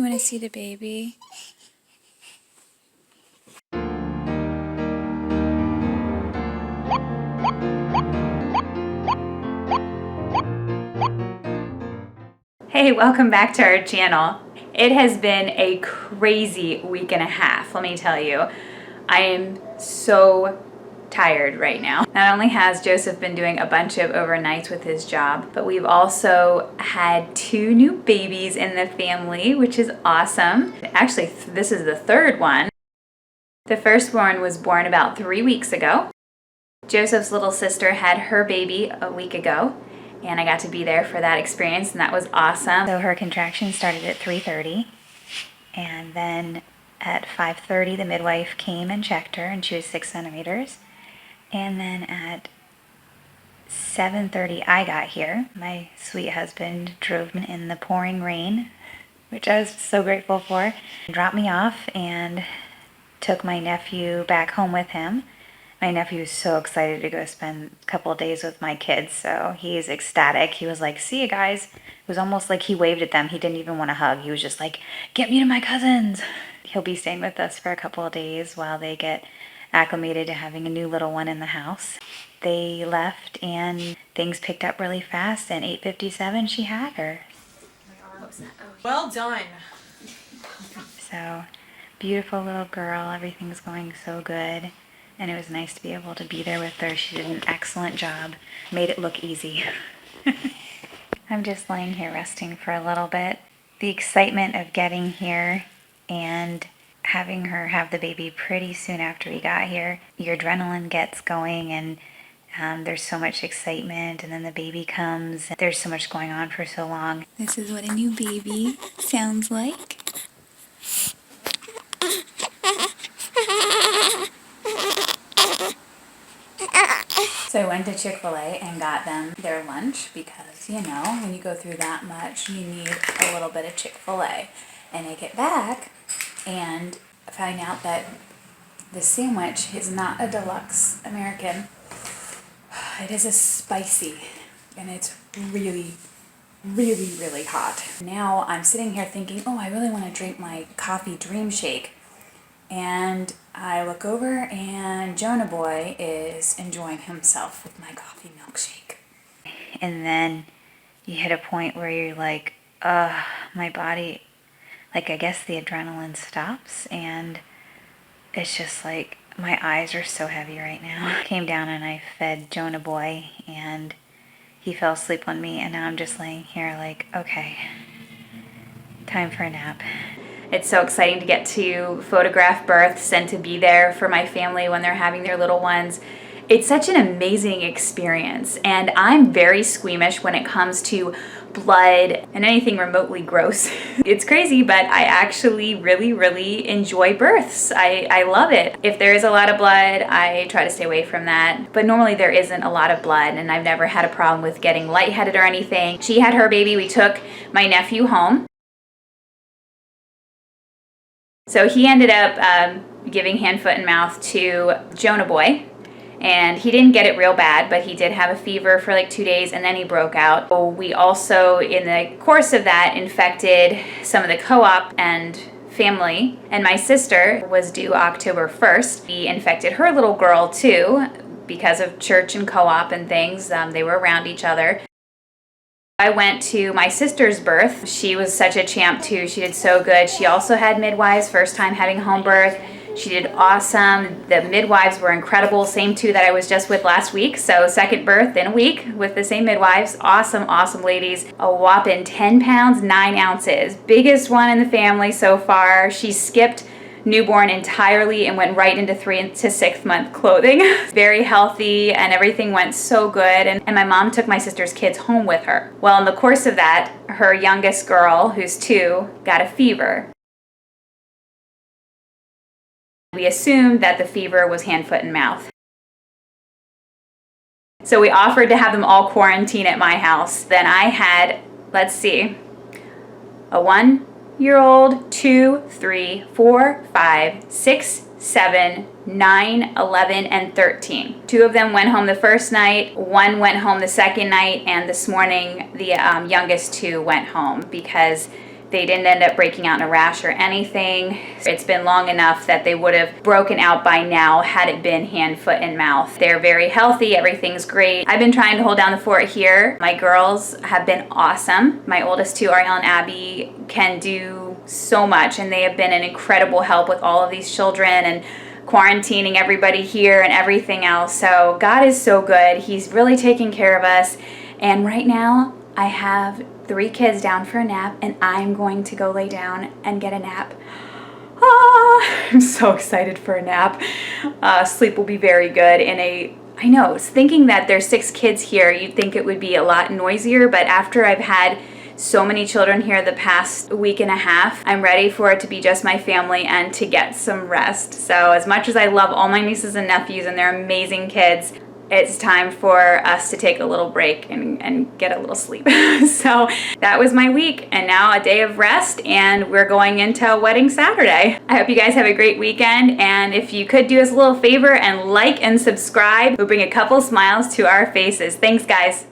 want to see the baby? Hey, welcome back to our channel. It has been a crazy week and a half, let me tell you. I am so tired right now. Not only has Joseph been doing a bunch of overnights with his job, but we've also had 2 new babies in the family, which is awesome. Actually, this is the 3rd one. The firstborn was born about 3 weeks ago. Joseph's little sister had her baby a week ago, and I got to be there for that experience, and that was awesome. So her contractions started at 3:30, and then at 5:30 the midwife came and checked her, and she was 6 centimeters. And then at 7:30 I got here. My sweet husband drove me in the pouring rain, which I was so grateful for, dropped me off and took my nephew back home with him. My nephew was so excited to go spend a couple of days with my kids, so he's ecstatic. He was like, "See you guys." It was almost like he waved at them. He didn't even want to hug. He was just like, "Get me to my cousins." He'll be staying with us for a couple of days while they get acclimated to having a new little one in the house. They left and things picked up really fast, and 8:57 she had her. Well done. So, beautiful little girl. Everything's going so good. And it was nice to be able to be there with her. She did an excellent job. Made it look easy. I'm just laying here resting for a little bit. The excitement of getting here and having her have the baby pretty soon after we got here, your adrenaline gets going, and there's so much excitement, and then the baby comes. There's so much going on for so long. This is what a new baby sounds like. So I went to Chick-fil-A and got them their lunch because, you know, when you go through that much, you need a little bit of Chick-fil-A. And I get back and find out that the sandwich is not a deluxe American. It is a spicy, and it's really, really, really hot. Now I'm sitting here thinking, oh, I really want to drink my coffee dream shake. And I look over and Jonah Boy is enjoying himself with my coffee milkshake. And then you hit a point where you're like, my body, like I guess the adrenaline stops, and it's just like my eyes are so heavy right now. I came down and I fed Jonah Boy and he fell asleep on me, and now I'm just laying here like, okay, time for a nap. It's so exciting to get to photograph births and to be there for my family when they're having their little ones. It's such an amazing experience, and I'm very squeamish when it comes to blood and anything remotely gross. It's crazy, but I actually really, really enjoy births. I love it. If there is a lot of blood, I try to stay away from that, but normally there isn't a lot of blood, and I've never had a problem with getting lightheaded or anything. She had her baby. We took my nephew home. So he ended up giving hand, foot, and mouth to Jonah Boy, and he didn't get it real bad, but he did have a fever for like 2 days, and then he broke out. So we also, in the course of that, infected some of the co-op and family, and my sister was due October 1st. We infected her little girl too, because of church and co-op and things. They were around each other. I went to my sister's birth. She was such a champ too. She did so good. She also had midwives, first time having home birth. She did awesome. The midwives were incredible. Same 2 that I was just with last week. So second birth in a week with the same midwives. Awesome, awesome ladies. A whopping 10 pounds, 9 ounces. Biggest one in the family so far. She skipped newborn entirely and went right into 3 to 6 month clothing. Very healthy, and everything went so good, and my mom took my sister's kids home with her. Well, in the course of that, her youngest girl, who's 2, got a fever. We assumed that the fever was hand, foot, and mouth. So we offered to have them all quarantine at my house. Then I had, let's see, a 1-year-old, 2, 3, 4, 5, 6, 7, 9, 11, and 13. 2 of them went home the first night, 1 went home the second night, and this morning the youngest 2 went home because They didn't end up breaking out in a rash or anything. It's been long enough that they would have broken out by now had it been hand, foot, and mouth. They're very healthy, everything's great. I've been trying to hold down the fort here. My girls have been awesome. My oldest two, Ariel and Abby, can do so much, and they have been an incredible help with all of these children and quarantining everybody here and everything else. So God is so good. He's really taking care of us. And right now, I have 3 kids down for a nap, and I'm going to go lay down and get a nap. I'm so excited for a nap. Sleep will be very good I know, thinking that there's 6 kids here, you'd think it would be a lot noisier, but after I've had so many children here the past week and a half, I'm ready for it to be just my family and to get some rest. So as much as I love all my nieces and nephews and they're amazing kids, it's time for us to take a little break and get a little sleep. So that was my week, and now a day of rest, and we're going into a wedding Saturday. I hope you guys have a great weekend, and if you could do us a little favor and like and subscribe, we'll bring a couple smiles to our faces. Thanks, guys.